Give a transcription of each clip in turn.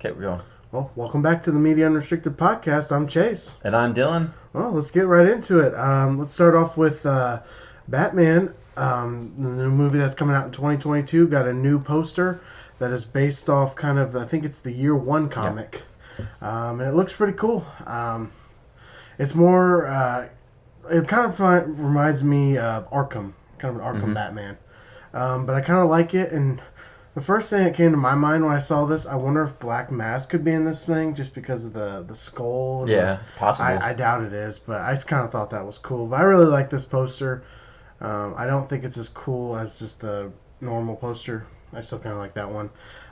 Okay, we're going. Well, welcome back to the Media Unrestricted podcast. I'm Chase. And I'm Dylan. Well, let's get right into it. Let's start off with Batman, the new movie that's coming out in 2022. Got a new poster that is based off kind of, I think it's the Year One comic. And it looks pretty cool. It's more, it kind of reminds me of Arkham, kind of an Arkham Batman. But I kind of like it, and the first thing that came to my mind when I saw this, I wonder if Black Mask could be in this thing just because of the skull. Yeah, possible. I doubt it is, but I just kind of thought that was cool. But I really like this poster. I don't think it's as cool as just the normal poster. I still kind of like that one.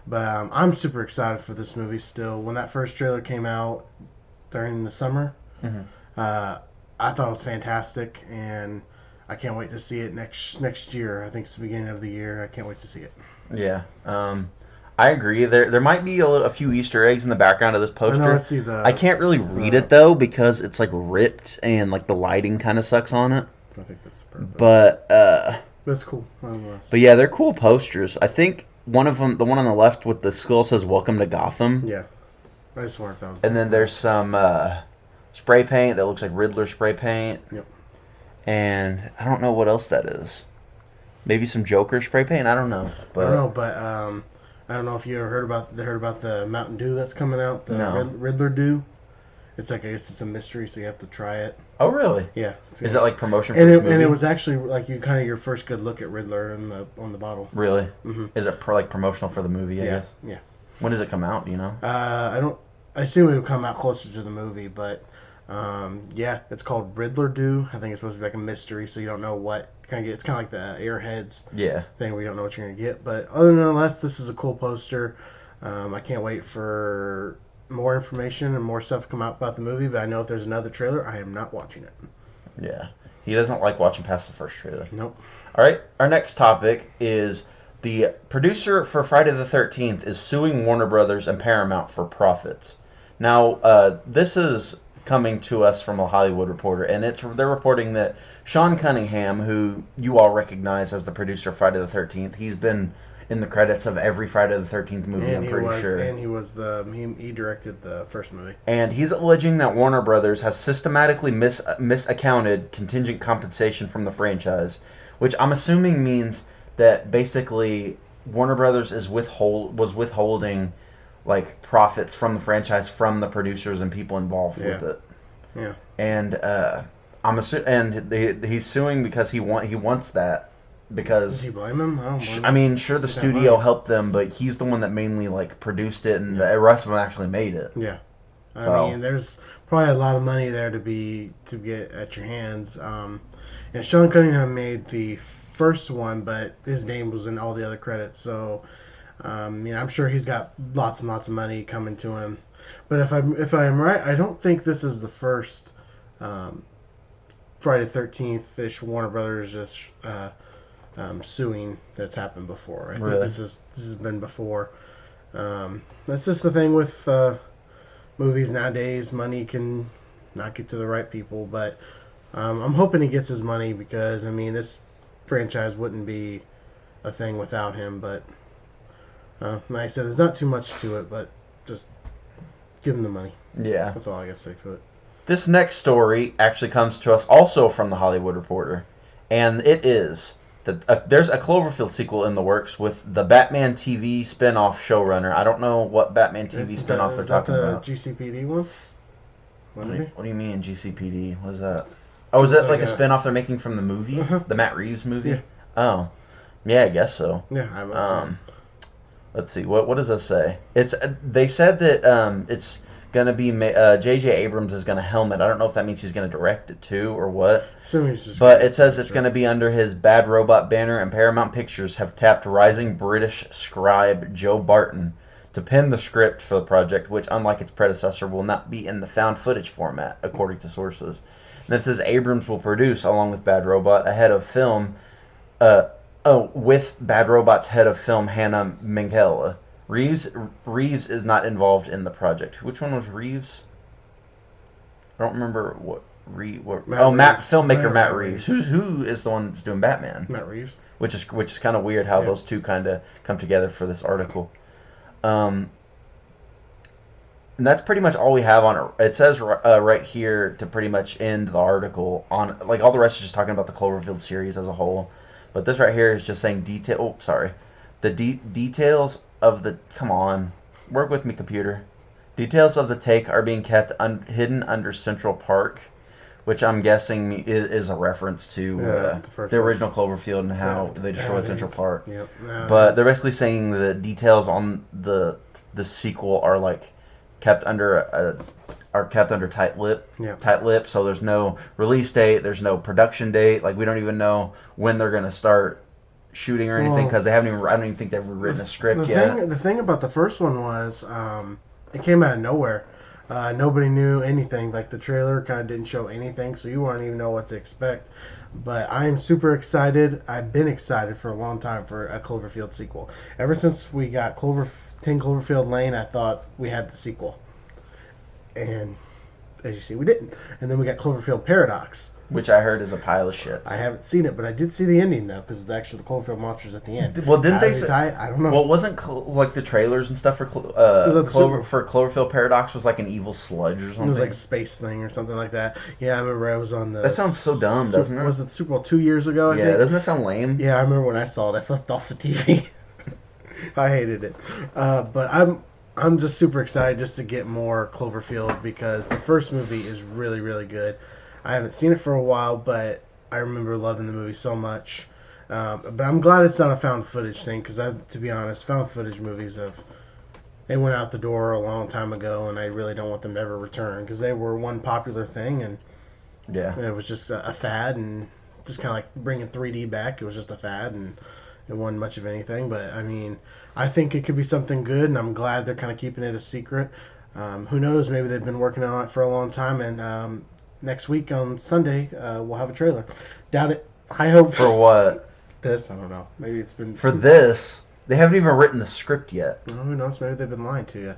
But I'm super excited for this movie still. When that first trailer came out during the summer, I thought it was fantastic, and I can't wait to see it next year. I think it's the beginning of the year. I can't wait to see it. Yeah, I agree. There might be a few Easter eggs in the background of this poster. I know I see I can't really read it though because it's like ripped and like the lighting kind of sucks on it. I think that's perfect. But That's cool. Nonetheless. But yeah, they're cool posters. I think one of them, the one on the left with the skull, says "Welcome to Gotham." Yeah, I just wondered if that was. And then there's some spray paint that looks like Riddler spray paint. Yep. And I don't know what else that is. Maybe some Joker spray paint. I don't know. I don't know, but I don't know if you ever heard about the Mountain Dew that's coming out. The No. Riddler Dew. It's like, I guess it's a mystery, so you have to try it. Oh, really? Yeah. Is that like promotion for And this movie? and it was actually like your first good look at Riddler on the bottle. Really? Mm-hmm. Is it like promotional for the movie? I guess. Yeah. When does it come out? Do you know? I assume it would come out closer to the movie, but yeah, it's called Riddler Dew. I think it's supposed to be like a mystery, so you don't know what kind of get. It's kind of like the Airheads Yeah. thing where you don't know what you're gonna get. But other than that, this is a cool poster. I can't wait for more information and more stuff to come out about the movie. But I know if there's another trailer, I am not watching it. Yeah. He doesn't like watching past the first trailer. Nope. All right. Our next topic is the producer for Friday the 13th is suing Warner Brothers and Paramount for profits. Now, this is coming to us from a Hollywood Reporter, and they're reporting that Sean Cunningham, who you all recognize as the producer of Friday the 13th, he's been in the credits of every Friday the 13th movie, I'm pretty sure. And he was he directed the first movie. And he's alleging that Warner Brothers has systematically misaccounted contingent compensation from the franchise, which I'm assuming means that basically Warner Brothers was withholding like profits from the franchise from the producers and people involved with it. Yeah. And he's suing because he wants that. Because does he blame him? I mean, sure, the studio helped them, but he's the one that mainly like produced it, and the rest of them actually made it. Yeah, I mean, there's probably a lot of money there to get at your hands. And Sean Cunningham made the first one, but his name was in all the other credits, so I'm sure he's got lots and lots of money coming to him. But if I'm right, I don't think this is the first Friday 13th ish Warner Brothers just suing that's happened before. I think this has been before. That's just the thing with movies nowadays. Money can not get to the right people, but I'm hoping he gets his money because I mean this franchise wouldn't be a thing without him. But like I said, there's not too much to it, but just give him the money. Yeah, that's all I got to say for it. This next story actually comes to us also from the Hollywood Reporter, and it is that there's a Cloverfield sequel in the works with the Batman TV spin-off showrunner. I don't know what Batman TV spin-off they're talking about. Is that the GCPD one? What do you mean GCPD? What is that? Oh, is that like a spin-off they're making from the movie? The Matt Reeves movie? Yeah. Oh. Yeah, I guess so. Yeah, I must let's see. What does it say? They said that it's gonna be J.J. Abrams is gonna helm it. I don't know if that means he's gonna direct it too or what. But it says it's gonna be under his Bad Robot banner, and Paramount Pictures have tapped rising British scribe Joe Barton to pen the script for the project, which, unlike its predecessor, will not be in the found footage format, according to sources. And it says Abrams will produce, along with Bad Robot, ahead of film. With Bad Robot's head of film Hannah Minghella. Reeves is not involved in the project. Which one was Reeves? I don't remember what filmmaker Matt Reeves. Who is the one that's doing Batman? Matt Reeves. Which is kind of weird how those two kind of come together for this article. And that's pretty much all we have on it. It says right here to pretty much end the article on, like, all the rest is just talking about the Cloverfield series as a whole. But this right here is just saying detail. Oh, sorry. The details of the. Come on. Work with me, computer. Details of the take are being kept hidden under Central Park, which I'm guessing is a reference to the original Cloverfield and how they destroyed Central Park. Yep. But they're basically saying the details on the sequel are like kept under tight lip. So there's no release date, there's no production date. Like, we don't even know when they're gonna start shooting or anything because I don't even think they've written a script yet. The thing about the first one was it came out of nowhere. Nobody knew anything. Like, the trailer kind of didn't show anything, so you wouldn't even know what to expect. But I am super excited. I've been excited for a long time for a Cloverfield sequel. Ever since we got 10 Cloverfield Lane, I thought we had the sequel. And as you see, we didn't. And then we got Cloverfield Paradox, which I heard is a pile of shit. I haven't seen it, but I did see the ending, though, because actually the Cloverfield monsters at the end. Well, didn't they say... I don't know. Well, wasn't like the trailers and stuff for Cloverfield Paradox was like an evil sludge or something? It was like a space thing or something like that. Yeah, I remember I was on the... That sounds so dumb, doesn't it? Was it the Super Bowl 2 years ago, I think? Yeah, doesn't that sound lame? Yeah, I remember when I saw it, I flipped off the TV. I hated it. But I'm just super excited just to get more Cloverfield because the first movie is really, really good. I haven't seen it for a while, but I remember loving the movie so much. But I'm glad it's not a found footage thing because, to be honest, found footage movies they went out the door a long time ago, and I really don't want them to ever return because they were one popular thing, and it was just a fad, and just kind of like bringing 3D back. It was just a fad, and it wasn't much of anything. But I mean, I think it could be something good, and I'm glad they're kind of keeping it a secret. Who knows? Maybe they've been working on it for a long time, and next week on Sunday we'll have a trailer. Doubt it. High hopes. For what? This, I don't know. Maybe it's been... For this? They haven't even written the script yet. Oh, who knows? Maybe they've been lying to you.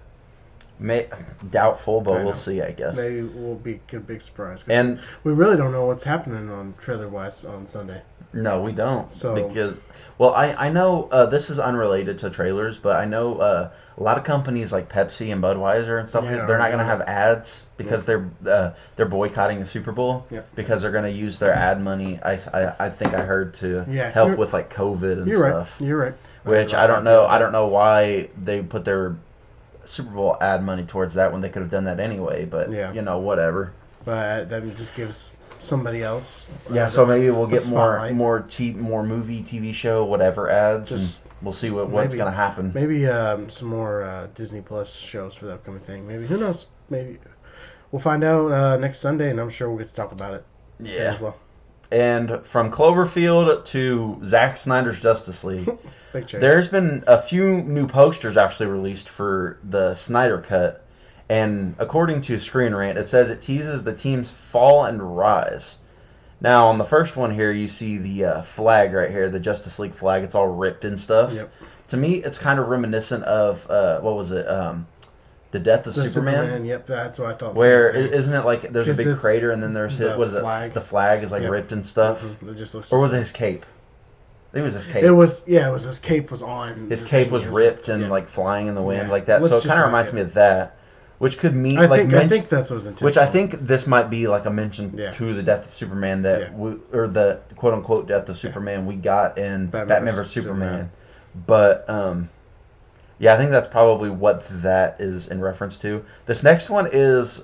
Doubtful, but we'll see, I guess. Maybe we'll get a big surprise. And we really don't know what's happening on trailer-wise on Sunday. No, we don't. So, because, well, I know this is unrelated to trailers, but I know a lot of companies like Pepsi and Budweiser and stuff, they're not going to have ads because they're boycotting the Super Bowl because they're going to use their ad money. I think I heard to help with like COVID and stuff. You're right. Which I don't know. I don't know why they put their Super Bowl ad money towards that when they could have done that anyway. But you know, whatever. But that just gives somebody else. So maybe we'll get more cheap, more movie, TV show, whatever ads, and we'll see what's going to happen. Maybe some more Disney Plus shows for the upcoming thing. Maybe, who knows? Maybe we'll find out next Sunday, and I'm sure we'll get to talk about it. Yeah. As well. And from Cloverfield to Zack Snyder's Justice League, there's been a few new posters actually released for the Snyder Cut. And according to Screen Rant, it says it teases the team's fall and rise. Now, on the first one here, you see the flag right here, the Justice League flag. It's all ripped and stuff. Yep. To me, it's kind of reminiscent of, what was it, The Death of Superman? Yep, that's what I thought. Where, isn't it like there's a big crater and then there's his, what is it, the flag is like ripped and stuff? Mm-hmm. It just looks or was it his cape? I think it was his cape. It was his cape was on. His cape was ripped and like flying in the wind like that. So it kind of reminds me of that. Which could mean I think that's what was intended. Which I think this might be like a mention to the Death of Superman or the quote unquote Death of Superman we got in Batman vs Superman. But I think that's probably what that is in reference to. This next one is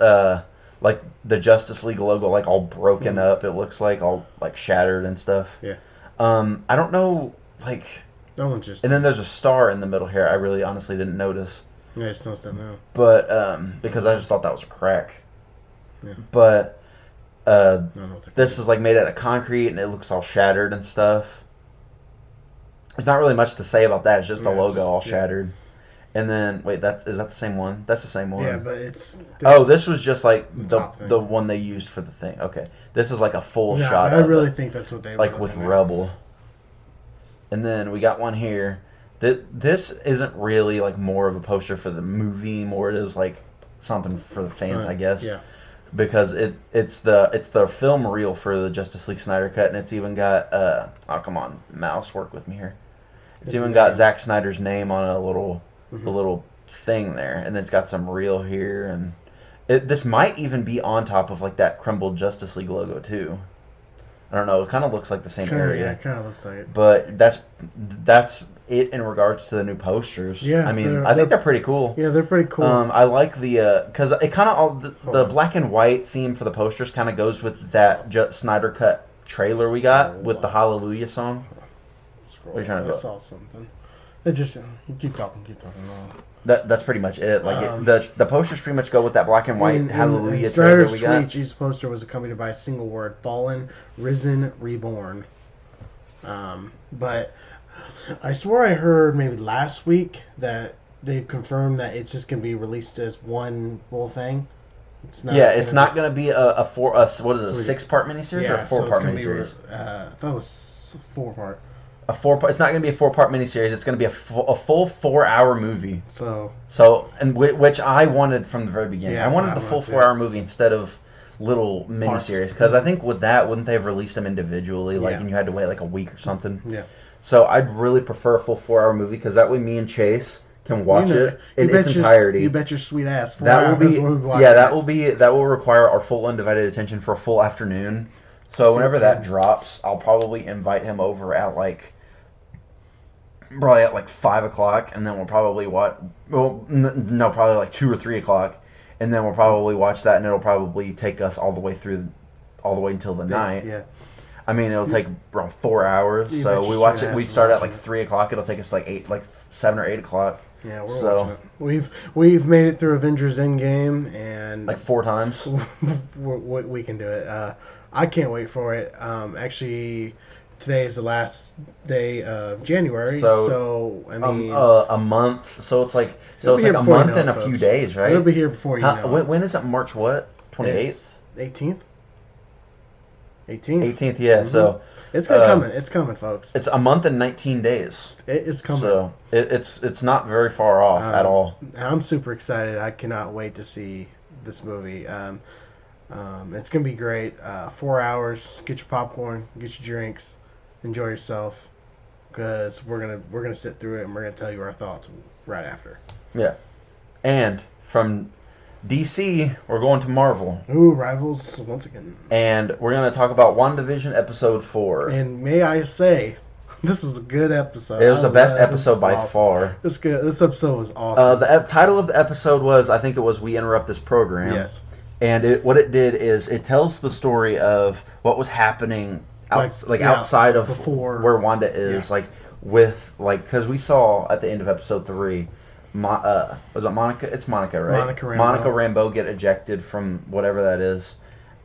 like the Justice League logo, like all broken up. It looks like all like shattered and stuff. Yeah. I don't know, like. That one's just. And then there's a star in the middle here. I really honestly didn't notice. Yeah, I just noticed that now. But because I just thought that was a crack. Yeah. But this is like made out of concrete and it looks all shattered and stuff. There's not really much to say about that. It's just the logo all shattered. And then is that the same one? That's the same one. Yeah, but it's. This was just like the one they used for the thing. Okay, this is like a full shot. I really think that's what they were like with rubble. And then we got one here. This isn't really like more of a poster for the movie, more it is like something for the fans, I guess. Yeah. Because it's the film reel for the Justice League Snyder Cut, and it's even got oh come on, mouse, work with me here. It's even got Zack Snyder's name on a little thing there, and then it's got some real here, and this might even be on top of like that crumbled Justice League logo too. I don't know. It kind of looks like the same area. Yeah, it kind of looks like it. But that's it in regards to the new posters. Yeah, I mean, I think they're pretty cool. Yeah, they're pretty cool. I like the because it kind of all the black and white theme for the posters kind of goes with that Snyder cut trailer we got with the Hallelujah song. What are you trying to do? I saw something. It just keep talking. That's pretty much it. Like the posters pretty much go with that black and white Hallelujah trailer we got. Each poster was accompanied by a single word: fallen, risen, reborn. But I swore I heard maybe last week that they've confirmed that it's just going to be released as one full thing. It's not going to be a 6-part miniseries or a 4-part miniseries? I thought it was 4-part. It's not going to be a 4-part miniseries. It's going to be a full 4-hour movie. So which I wanted from the very beginning. I wanted the full 4-hour movie instead of little miniseries, because I think with that, wouldn't they have released them individually, and you had to wait like a week or something? Yeah. So I'd really prefer a full 4-hour movie, because that way me and Chase can watch it in its entirety. You bet your sweet ass. That will require our full undivided attention for a full afternoon. So whenever that drops, I'll probably invite him over at probably at 5 o'clock, and then we'll probably watch. Well, no, probably like 2 or 3 o'clock, and then we'll probably watch that, and it'll probably take us all the way until the night. Yeah. I mean, it'll take around 4 hours. So we watch it. We start at 3 o'clock. It'll take us 7 or 8 o'clock. Yeah, we're watching it. We've made it through Avengers Endgame and 4 times. we can do it. I can't wait for it. Actually, today is the last day of January, so I mean a month. So it's like a month and a few days, right? It'll be here before you know. When is it? March what? 28th? 18th. 18th, yeah. Mm-hmm. So it's coming. It's coming, folks. It's a month and 19 days. It's coming. So it's not very far off at all. I'm super excited. I cannot wait to see this movie. It's gonna be great. 4 hours. Get your popcorn. Get your drinks. Enjoy yourself, because we're gonna sit through it and we're gonna tell you our thoughts right after. Yeah, and from DC, we're going to Marvel. Ooh, rivals once again. And we're going to talk about WandaVision Episode 4. And may I say, this is a good episode. It was the best episode by far. This episode was awesome. The title of the episode was, I think it was, We Interrupt This Program. Yes. And what it did is, it tells the story of what was happening outside of before, where Wanda is. Yeah. Because we saw at the end of Episode 3... was it Monica? It's Monica, right? Monica Rambeau get ejected from whatever that is,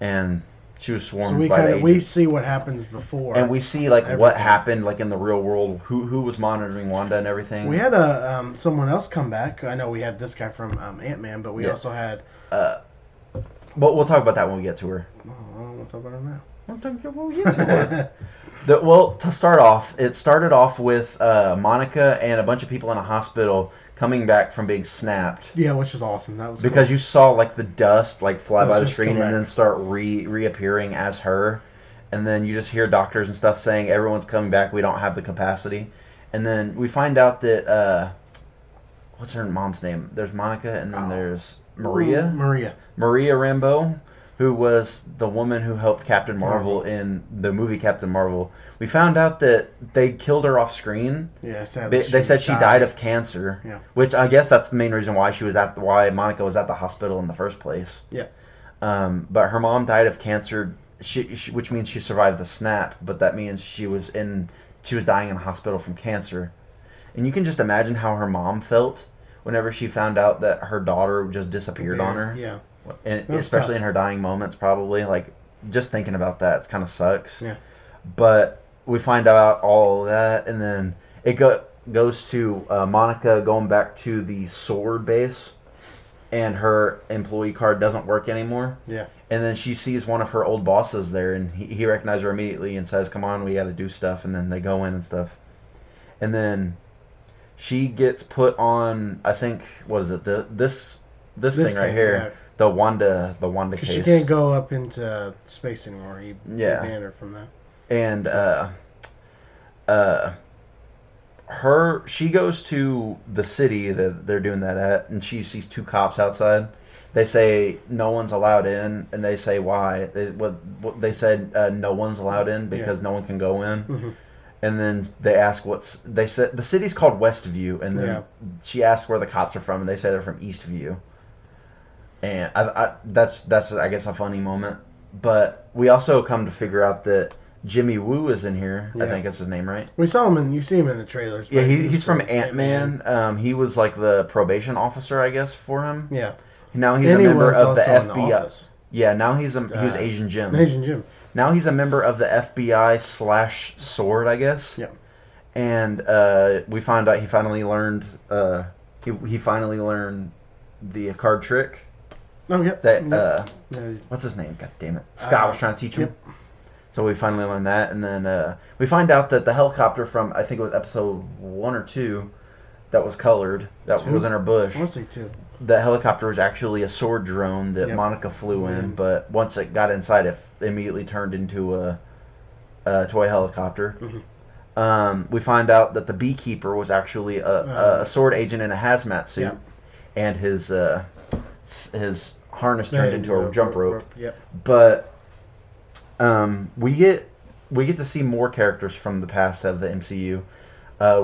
and she was swarmed by the agents. We see what happens before, and we see what happened in the real world, who was monitoring Wanda and everything. We had someone else come back. I know we had this guy from Ant-Man, but we also had. But we'll talk about that when we get to her. Oh, we'll talk about her now. We'll talk about when we get to her. To start off, it started off with Monica and a bunch of people in a hospital coming back from being snapped. Yeah, which was awesome. That was because cool. You saw the dust fly by the screen and then start reappearing as her, and then you just hear doctors and stuff saying everyone's coming back. We don't have the capacity, and then we find out that what's her mom's name? There's Monica, and then there's Maria. Maria Rambeau, who was the woman who helped Captain Marvel in the movie Captain Marvel. We found out that they killed her off screen. Yeah, sadly. They said she died of cancer. Yeah. Which I guess that's the main reason why why Monica was at the hospital in the first place. Yeah. But her mom died of cancer, which means she survived the snap. But that means she was dying in a hospital from cancer. And you can just imagine how her mom felt whenever she found out that her daughter just disappeared on her. Yeah. And especially in her dying moments, probably. Just thinking about that, it kind of sucks. Yeah. But we find out all of that, and then it goes to Monica going back to the Sword base, and her employee card doesn't work anymore. Yeah. And then she sees one of her old bosses there, and he recognizes her immediately and says, "Come on, we got to do stuff." And then they go in and stuff. And then she gets put on, I think, what is it? This thing right here. Yeah. The Wanda case. She can't go up into space anymore. He banned her from that. And she goes to the city that they're doing that at, and she sees two cops outside. They say no one's allowed in, and they say why. They said no one's allowed in because no one can go in. Mm-hmm. And then they ask they said the city's called Westview, and then she asks where the cops are from, and they say they're from Eastview. And that's I guess a funny moment. But we also come to figure out that Jimmy Woo is in here. Yeah. I think that's his name, right? We saw him you see him in the trailers. Yeah, he's from Ant-Man. He was like the probation officer, I guess, for him. Yeah. Now he's a member of the FBI. Yeah, now he was Asian Jim. Asian Jim. Now he's a member of the FBI / Sword, I guess. Yeah. And we find out he finally learned he finally learned the card trick. Oh yeah. That what's his name? God damn it! Scott was trying to teach him. Yep. So we finally learned that, and then we find out that the helicopter from I think it was episode 1 or 2 that was colored that was in our bush. I want to say 2. The helicopter was actually a sword drone that Monica flew in, but once it got inside, it immediately turned into a toy helicopter. Mm-hmm. We find out that the beekeeper was actually a sword agent in a hazmat suit, and his harness turned into a jump rope. Yep. But we get to see more characters from the past of the MCU.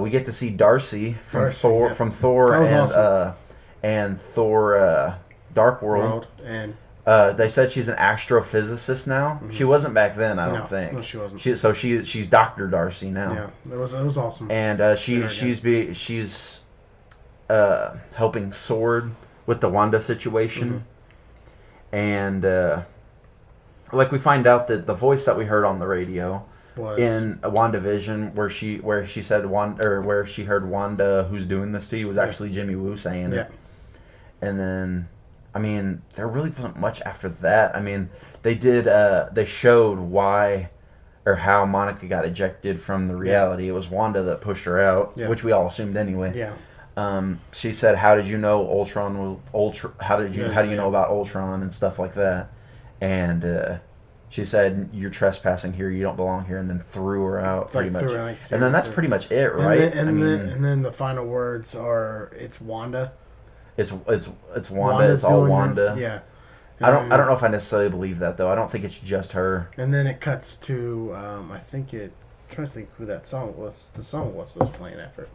We get to see Darcy from Thor, awesome. And Thor Dark World. And they said she's an astrophysicist now. Mm-hmm. She wasn't back then, I don't think. No, she wasn't. She's Dr. Darcy now. Yeah, it was awesome. And she's helping Sword with the Wanda situation. Mm-hmm. And like we find out that the voice that we heard on the radio in WandaVision, where she said where she heard Wanda, who's doing this to you, was actually Jimmy Woo saying it. And then, I mean, there really wasn't much after that. I mean, they showed why or how Monica got ejected from the reality. It was Wanda that pushed her out, which we all assumed anyway. Yeah. She said, "How did you know Ultron will How do you know about Ultron and stuff like that?" And she said, "You're trespassing here. You don't belong here," and then threw her out pretty much. And then that's pretty much it, right? And then the final words are, "It's Wanda." It's Wanda. It's all Wanda. Yeah. I don't know if I necessarily believe that though. I don't think it's just her. And then it cuts to I'm trying to think who that song was. The song was playing after it.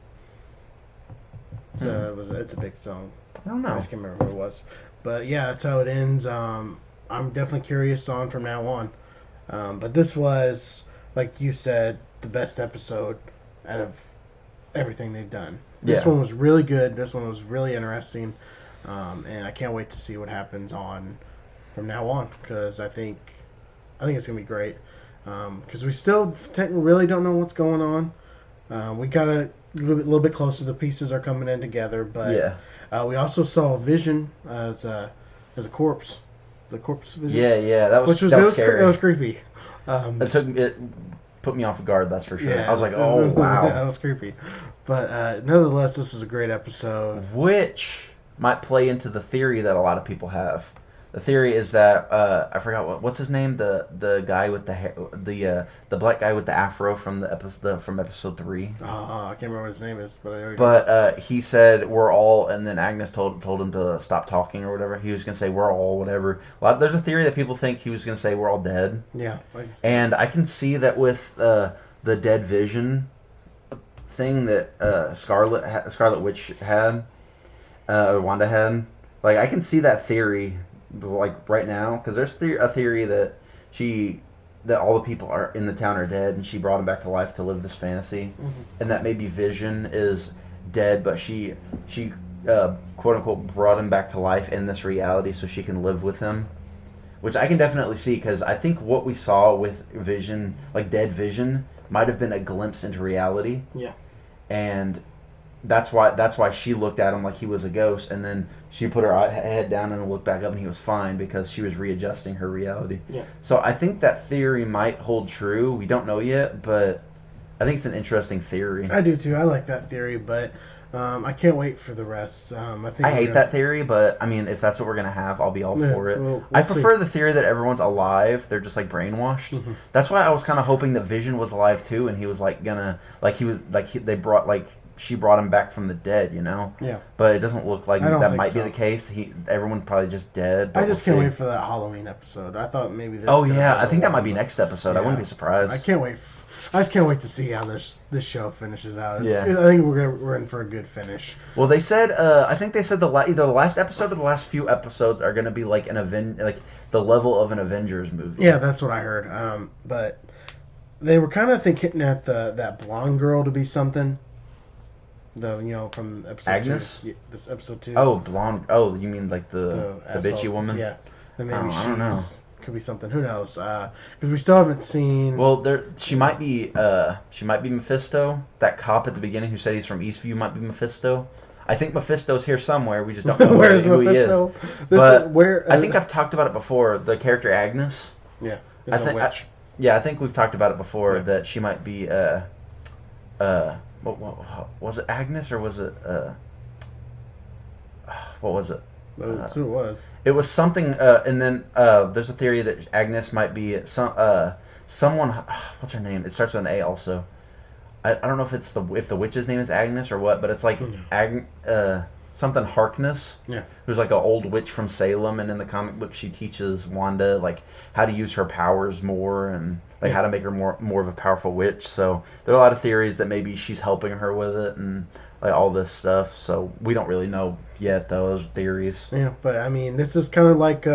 It's a big song. I don't know. I just can't remember who it was. But yeah, that's how it ends. I'm definitely curious on from now on. But this was, like you said, the best episode out of everything they've done. This one was really good. This one was really interesting. And I can't wait to see what happens from now on, because I think it's going to be great. Because we still really don't know what's going on. We got a little bit closer. The pieces are coming in together. But we also saw Vision as a corpse. The corpse Vision. Yeah, that was scary. That was creepy. It put me off guard, that's for sure. I was like, oh, wow. That was creepy. But nonetheless, this was a great episode. Which might play into the theory that a lot of people have. The theory is that I forgot what's his name, the guy with the hair, the black guy with the afro from episode 3. I can't remember what his name is, but he said we're all, and then Agnes told him to stop talking or whatever. He was gonna say we're all whatever. There's a theory that people think he was gonna say we're all dead. Yeah, and I can see that with the dead Vision thing that Scarlet Witch had, or Wanda had. Like, I can see that theory, like, right now, because there's a theory that all the people are in the town are dead, and she brought him back to life to live this fantasy, and that maybe Vision is dead, but she quote unquote brought him back to life in this reality so she can live with him, which I can definitely see, because I think what we saw with Vision, like dead Vision, might have been a glimpse into reality. Yeah. And that's why she looked at him like he was a ghost, and then she put her head down and looked back up, and he was fine because she was readjusting her reality. Yeah. So I think that theory might hold true. We don't know yet, but I think it's an interesting theory. I do too. I like that theory, but I can't wait for the rest. I hate that theory, but I mean, if that's what we're gonna have, I'll be all for it. I prefer the theory that everyone's alive. They're just like brainwashed. That's why I was kind of hoping that Vision was alive too, and he was like they brought like she brought him back from the dead, Yeah. But it doesn't look like that might be the case. Everyone's probably just dead. I just can't wait for that Halloween episode. I thought maybe this. Oh yeah, I think that might be next episode. Yeah. I wouldn't be surprised. I can't wait. I just can't wait to see how this show finishes out. I think we're in for a good finish. Well, they said I think they said either the last episode or the last few episodes are going to be like the level of an Avengers movie. Yeah, that's what I heard. But they were kind of hinting at that blonde girl to be something. From episode Agnes? 2. This episode 2. Oh, blonde. Oh, you mean like the bitchy woman? Yeah. Then maybe I don't know. Could be something. Who knows? Because we still haven't seen. Well, she might be Mephisto. That cop at the beginning who said he's from Eastview might be Mephisto. I think Mephisto's here somewhere. We just don't know who he is. I think I've talked about it before. The character Agnes. Yeah. I think we've talked about it before that she might be what was it, Agnes, or was it what was it? That's who it was. It was something, and then there's a theory that Agnes might be someone. What's her name? It starts with an A also. I don't know if the witch's name is Agnes or what, but it's like something Harkness. Yeah. Who's like an old witch from Salem, and in the comic book she teaches Wanda like how to use her powers more and like how to make her more of a powerful witch. So there are a lot of theories that maybe she's helping her with it and like all this stuff. So we don't really know yet, though. Those theories. Yeah, but I mean, this is kind of like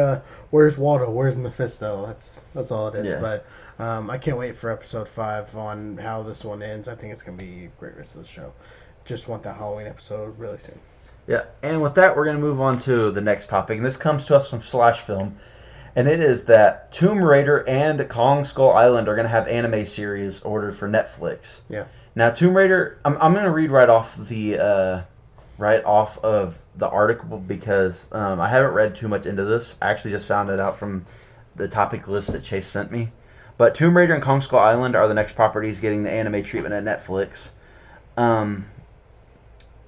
where's Waldo? Where's Mephisto? That's all it is. Yeah. But I can't wait for episode 5 on how this one ends. I think it's gonna be a great rest of the show. Just want that Halloween episode really soon. Yeah, and with that, we're going to move on to the next topic. And this comes to us from Slash Film. And it is that Tomb Raider and Kong Skull Island are going to have anime series ordered for Netflix. Yeah. Now, Tomb Raider, I'm going to read right off of the article because I haven't read too much into this. I actually just found it out from the topic list that Chase sent me. But Tomb Raider and Kong Skull Island are the next properties getting the anime treatment at Netflix.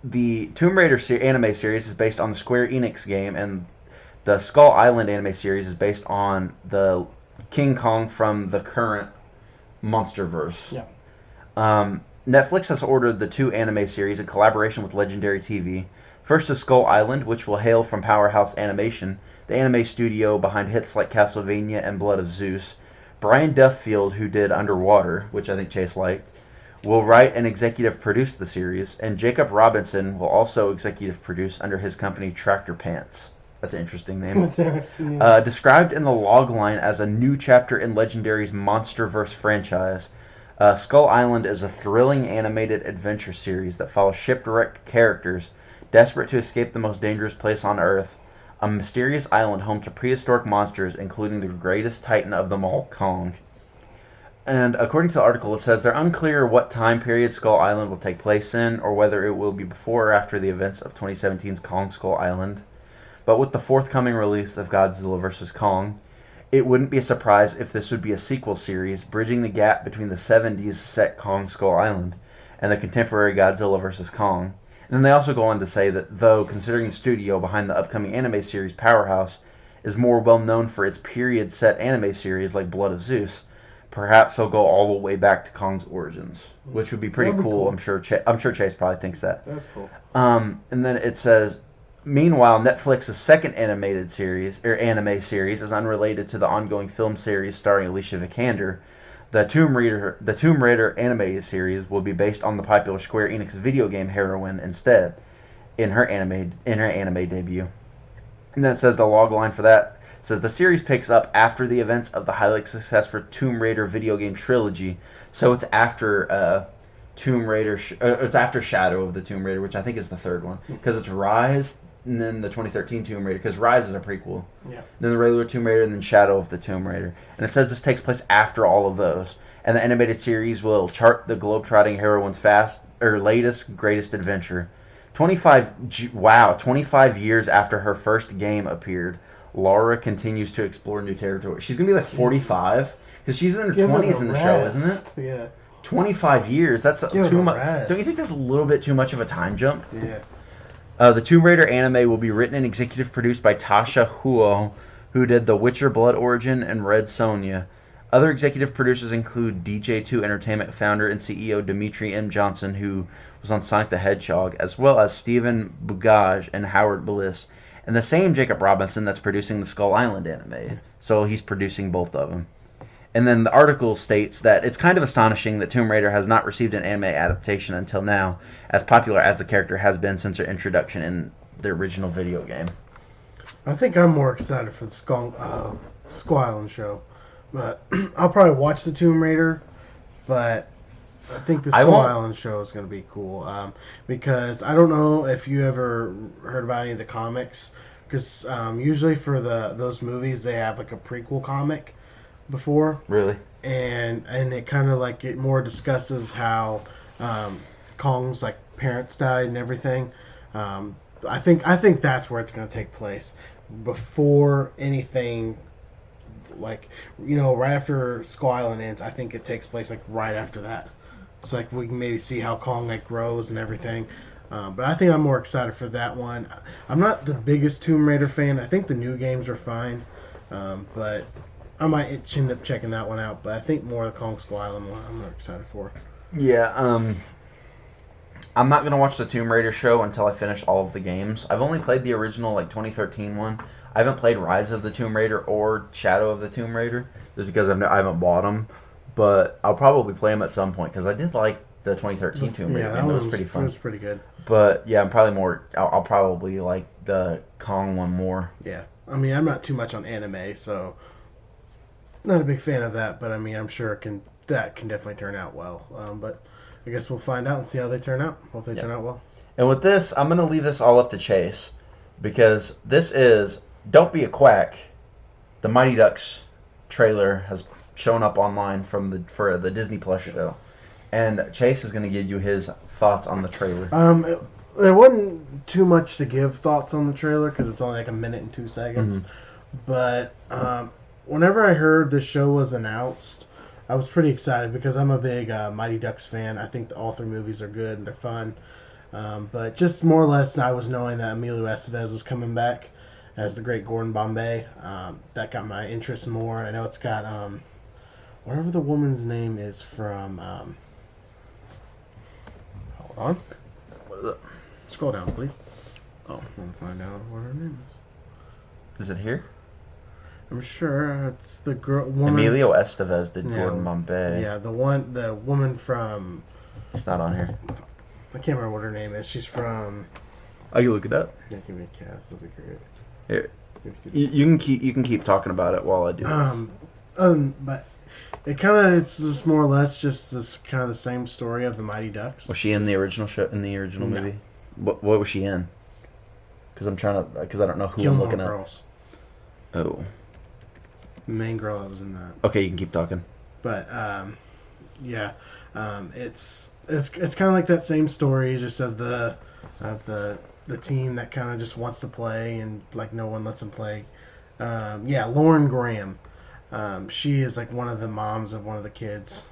The Tomb Raider anime series is based on the Square Enix game, and the Skull Island anime series is based on the King Kong from the current MonsterVerse. Yeah. Netflix has ordered the 2 anime series in collaboration with Legendary TV. First is Skull Island, which will hail from Powerhouse Animation, the anime studio behind hits like Castlevania and Blood of Zeus. Brian Duffield, who did Underwater, which I think Chase liked, will write and executive produce the series, and Jacob Robinson will also executive produce under his company Tractor Pants. That's an interesting name. Described in the logline as a new chapter in Legendary's MonsterVerse franchise, Skull Island is a thrilling animated adventure series that follows shipwrecked characters desperate to escape the most dangerous place on Earth, a mysterious island home to prehistoric monsters, including the greatest titan of them all, Kong. And according to the article, it says they're unclear what time period Skull Island will take place in, or whether it will be before or after the events of 2017's Kong Skull Island. But with the forthcoming release of Godzilla vs. Kong, it wouldn't be a surprise if this would be a sequel series, bridging the gap between the 70s set Kong Skull Island and the contemporary Godzilla vs. Kong. And then they also go on to say that, though considering the studio behind the upcoming anime series Powerhouse is more well known for its period set anime series like Blood of Zeus, perhaps he'll go all the way back to Kong's origins, which would be pretty cool. I'm sure Chase probably thinks that. That's cool. And then it says, meanwhile, Netflix's second anime series is unrelated to the ongoing film series starring Alicia Vikander. The Tomb Raider anime series will be based on the popular Square Enix video game heroine instead in her anime debut. And then it says the logline for that says the series picks up after the events of the highly successful Tomb Raider video game trilogy. So it's after Tomb Raider. It's after Shadow of the Tomb Raider, which I think is the third one, because it's Rise and then the 2013 Tomb Raider, because Rise is a prequel. Yeah. Then the regular Tomb Raider, and then Shadow of the Tomb Raider. And it says this takes place after all of those. And the animated series will chart the globe-trotting heroine's latest, greatest adventure. 25 years after her first game appeared, Laura continues to explore new territory. She's going to be like 45, because she's in her 20s in the show, isn't it? Yeah. 25 years, that's too much. Don't you think that's a little bit too much of a time jump? Yeah. The Tomb Raider anime will be written and executive produced by Tasha Huo, who did The Witcher Blood Origin and Red Sonja. Other executive producers include DJ2 Entertainment founder and CEO Dimitri M. Johnson, who was on Sonic the Hedgehog, as well as Stephen Bugaj and Howard Bliss, and the same Jacob Robinson that's producing the Skull Island anime. So he's producing both of them. And then the article states that it's kind of astonishing that Tomb Raider has not received an anime adaptation until now, as popular as the character has been since her introduction in the original video game. I think I'm more excited for the Skull Island show. But I'll probably watch the Tomb Raider, but I think the Skull Island show is going to be cool. Because I don't know if you ever heard about any of the comics, because usually for those movies they have like a prequel comic before. Really? And it kind of like it more discusses how Kong's like parents died and everything. I think that's where it's going to take place before anything. Like, right after Skull Island ends, I think it takes place like right after that. It's like we can maybe see how Kong like grows and everything. But I think I'm more excited for that one. I'm not the biggest Tomb Raider fan. I think the new games are fine, but I might end up checking that one out, but I think more the Kong Skull Island one I'm more excited for. Yeah, I'm not going to watch the Tomb Raider show until I finish all of the games. I've only played the original, 2013 one. I haven't played Rise of the Tomb Raider or Shadow of the Tomb Raider, just because I haven't bought them. But I'll probably play them at some point, because I did like the 2013 Tomb Raider game. It was pretty fun. It was pretty good. But, yeah, I'll probably like the Kong one more. Yeah. I mean, I'm not too much on anime, so not a big fan of that, but I mean, I'm sure that can definitely turn out well. But I guess we'll find out and see how they turn out. Hope they turn out well. And with this, I'm going to leave this all up to Chase, because this is Don't Be a Quack. The Mighty Ducks trailer has shown up online for the Disney Plus show, and Chase is going to give you his thoughts on the trailer. There wasn't too much to give thoughts on the trailer because it's only like a minute and 2 seconds. Mm-hmm. But whenever I heard the show was announced, I was pretty excited because I'm a big Mighty Ducks fan. I think all 3 movies are good and they're fun. But just more or less, I was knowing that Emilio Estevez was coming back as the great Gordon Bombay. That got my interest more. I know it's got whatever the woman's name is from. Hold on. What is it? Scroll down, please. Oh, I want to find out what her name is. Is it here? I'm sure it's the girl. Woman. Emilio Estevez did Gordon Bombay. Yeah, the woman from. It's not on here. I can't remember what her name is. She's from. Oh, you look it up. Yeah, give me a cast. That'd be great. Here, you can keep talking about it while I do this. But it's just more or less just this kind of the same story of the Mighty Ducks. Was she in the original show? In the original movie? What was she in? Because I don't know who I'm looking Girls. At. Oh. The main girl that was in that. Okay, you can keep talking. But yeah, it's kind of like that same story, just of the team that kind of just wants to play and like no one lets them play. Lauren Graham. She is like one of the moms of one of the kids.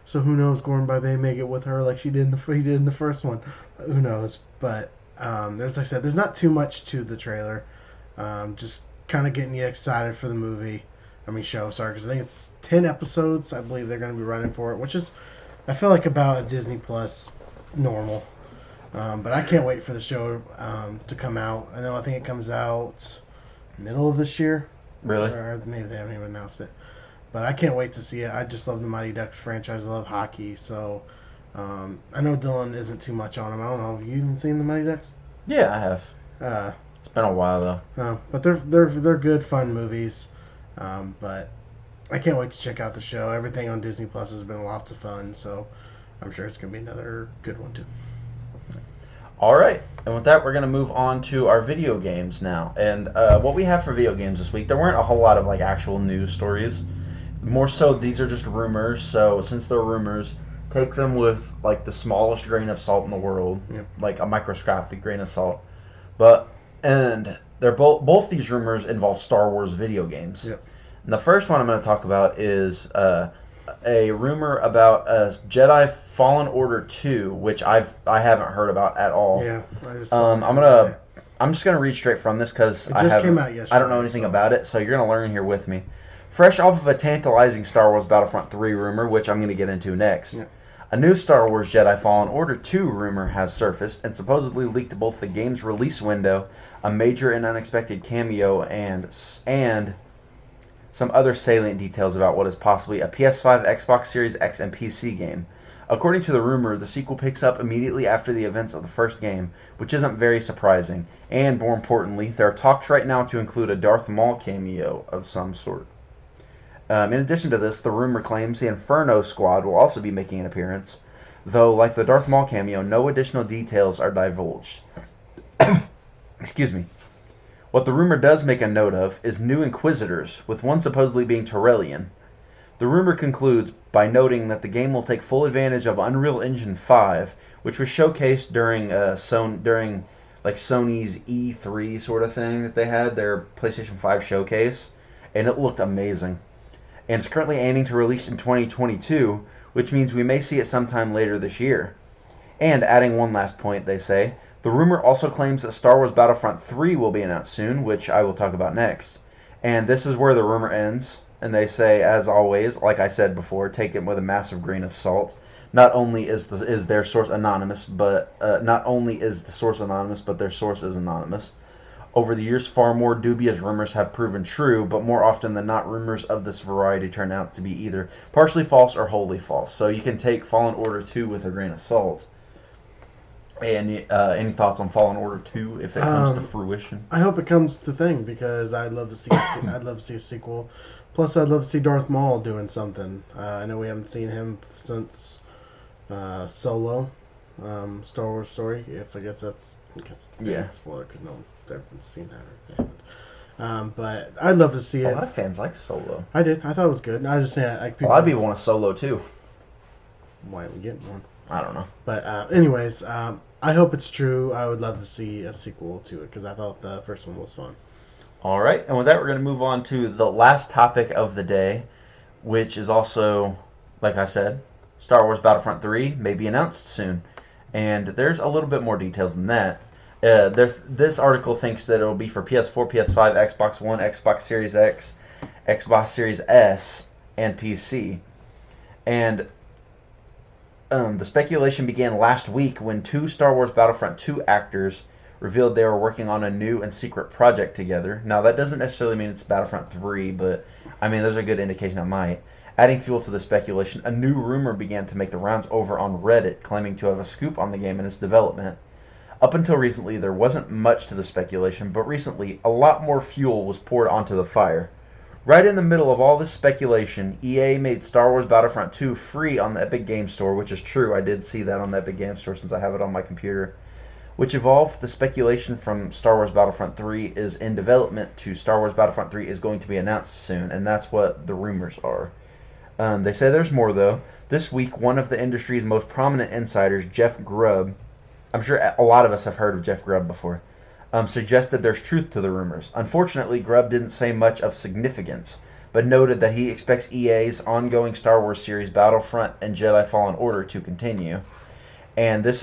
So who knows? Gordon Bombay may get with her like he did in the first one. Who knows? But as I said, there's not too much to the trailer. Just kind of getting you excited for the movie. Show. Sorry, because I think it's 10 episodes. I believe they're going to be running for it, which is, I feel like about a Disney Plus normal. But I can't wait for the show to come out. I think it comes out middle of this year. Really? Or maybe they haven't even announced it. But I can't wait to see it. I just love the Mighty Ducks franchise. I love hockey. So I know Dylan isn't too much on them. I don't know. Have you even seen the Mighty Ducks? Yeah, I have. It's been a while though. But they're good, fun movies. But I can't wait to check out the show. Everything on Disney Plus has been lots of fun. So I'm sure it's going to be another good one too. All right, and with that, we're going to move on to our video games now. And what we have for video games this week, there weren't a whole lot of actual news stories. More so, these are just rumors. So since they're rumors, take them with the smallest grain of salt in the world, like a microscopic grain of salt. And they're both these rumors involve Star Wars video games. Yep. And the first one I'm going to talk about is a rumor about a Jedi Fallen Order 2, which I haven't heard about at all. Yeah, I just saw I'm just gonna read straight from this because came out yesterday. I don't know anything about it, so you're gonna learn here with me. Fresh off of a tantalizing Star Wars Battlefront 3 rumor, which I'm gonna get into next. Yeah. A new Star Wars Jedi Fallen Order 2 rumor has surfaced and supposedly leaked both the game's release window, a major and unexpected cameo, and some other salient details about what is possibly a PS5, Xbox Series X, and PC game. According to the rumor, the sequel picks up immediately after the events of the first game, which isn't very surprising. And more importantly, there are talks right now to include a Darth Maul cameo of some sort. In addition to this, the rumor claims the Inferno Squad will also be making an appearance, though, like the Darth Maul cameo, no additional details are divulged. Excuse me. What the rumor does make a note of is new Inquisitors, with one supposedly being Torellian. The rumor concludes by noting that the game will take full advantage of Unreal Engine 5, which was showcased during Sony's E3 sort of thing that they had, their PlayStation 5 showcase, and it looked amazing. And it's currently aiming to release in 2022, which means we may see it sometime later this year. And adding one last point, they say, the rumor also claims that Star Wars Battlefront 3 will be announced soon, which I will talk about next. And this is where the rumor ends, and they say, as always, like I said before, take it with a massive grain of salt. Not only is their source anonymous, but their source is anonymous. Over the years, far more dubious rumors have proven true, but more often than not, rumors of this variety turn out to be either partially false or wholly false. So you can take Fallen Order 2 with a grain of salt. And any thoughts on Fallen Order 2 if it comes to fruition? I hope it comes to thing because I'd love to see a sequel. Plus, I'd love to see Darth Maul doing something. I know we haven't seen him since Solo, Star Wars story. I guess that's spoiler because no one's ever seen that or anything. But I'd love to see it. A lot of fans like Solo. I did. I thought it was good. I was just saying, like, a lot of people want a Solo too. Why aren't we getting one? I don't know. But anyways, I hope it's true. I would love to see a sequel to it because I thought the first one was fun. All right, and with that, we're going to move on to the last topic of the day, which is also, like I said, Star Wars Battlefront 3 may be announced soon. And there's a little bit more details than that. This article thinks that it will be for PS4, PS5, Xbox One, Xbox Series X, Xbox Series S, and PC. And the speculation began last week when two Star Wars Battlefront 2 actors revealed they were working on a new and secret project together. Now, that doesn't necessarily mean it's Battlefront 3, but, I mean, there's a good indication it might. Adding fuel to the speculation, a new rumor began to make the rounds over on Reddit, claiming to have a scoop on the game and its development. Up until recently, there wasn't much to the speculation, but recently, a lot more fuel was poured onto the fire. Right in the middle of all this speculation, EA made Star Wars Battlefront 2 free on the Epic Games Store, which is true. I did see that on the Epic Games Store since I have it on my computer. Which evolved the speculation from Star Wars Battlefront 3 is in development to Star Wars Battlefront 3 is going to be announced soon, and that's what the rumors are. They say there's more, though. This week, one of the industry's most prominent insiders, Jeff Grubb, I'm sure a lot of us have heard of Jeff Grubb before, suggested there's truth to the rumors. Unfortunately, Grubb didn't say much of significance, but noted that he expects EA's ongoing Star Wars series Battlefront and Jedi Fallen Order to continue. And that's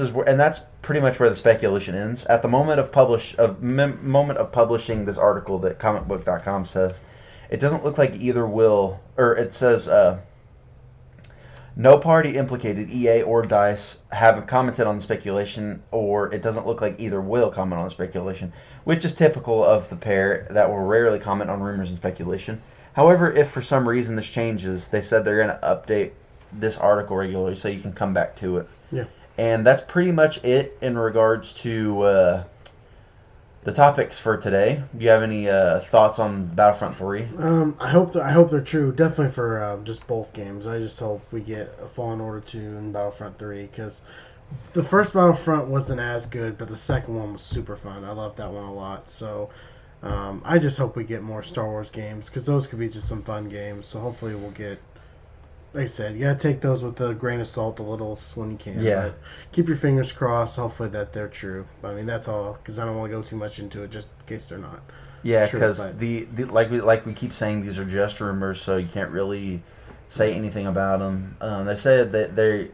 pretty much where the speculation ends. At the moment of publishing this article that comicbook.com says, it doesn't look like either will, or it says, no party implicated, EA or DICE, have commented on the speculation, or it doesn't look like either will comment on the speculation, which is typical of the pair that will rarely comment on rumors and speculation. However, if for some reason this changes, they said they're going to update this article regularly so you can come back to it. Yeah. And that's pretty much it in regards to the topics for today. Do you have any thoughts on Battlefront 3? I hope they're true. Definitely for just both games. I just hope we get a Fallen Order 2 and Battlefront 3 because the first Battlefront wasn't as good, but the second one was super fun. I loved that one a lot. So I just hope we get more Star Wars games because those could be just some fun games. So hopefully we'll get. Like I said, you gotta take those with a grain of salt a little when you can. Yeah. But keep your fingers crossed. Hopefully that they're true. I mean, that's all. Because I don't want to go too much into it, just in case they're not. Yeah, because the like we keep saying, these are just rumors, so you can't really say anything about them. They said that they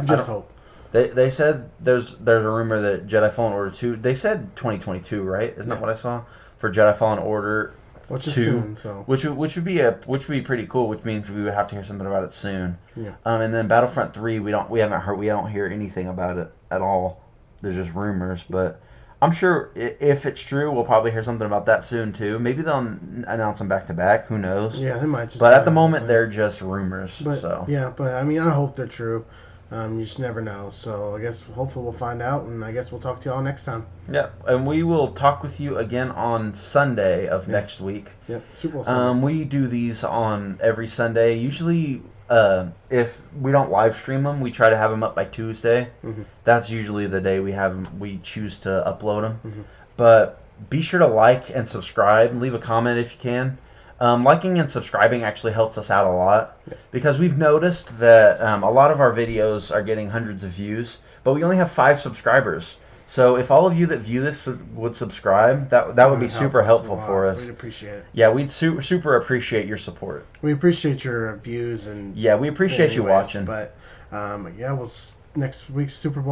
just hope. They said there's a rumor that Jedi Fallen Order 2. They said 2022, right? Isn't that what I saw for Jedi Fallen Order which is soon. So which would be pretty cool. Which means we would have to hear something about it soon. Yeah. And then Battlefront 3, we don't hear anything about it at all. There's just rumors, but I'm sure if it's true, we'll probably hear something about that soon too. Maybe they'll announce them back to back. Who knows? Yeah, they might. Just but at the moment, they're just rumors. But, so yeah, but I mean, I hope they're true. You just never know. So I guess hopefully we'll find out, and I guess we'll talk to you all next time. Yeah, and we will talk with you again on Sunday of next week. Yeah, Super Bowl Sunday. We do these on every Sunday. Usually, if we don't live stream them, we try to have them up by Tuesday. Mm-hmm. That's usually the day we choose to upload them. Mm-hmm. But be sure to like and subscribe. Leave a comment if you can. Liking and subscribing actually helps us out a lot because we've noticed that a lot of our videos are getting hundreds of views, but we only have 5 subscribers. So if all of you that view this would subscribe, that would be super helpful for us. We'd appreciate it. Yeah, we'd super appreciate your support. We appreciate your views and we appreciate you watching. But next week's Super Bowl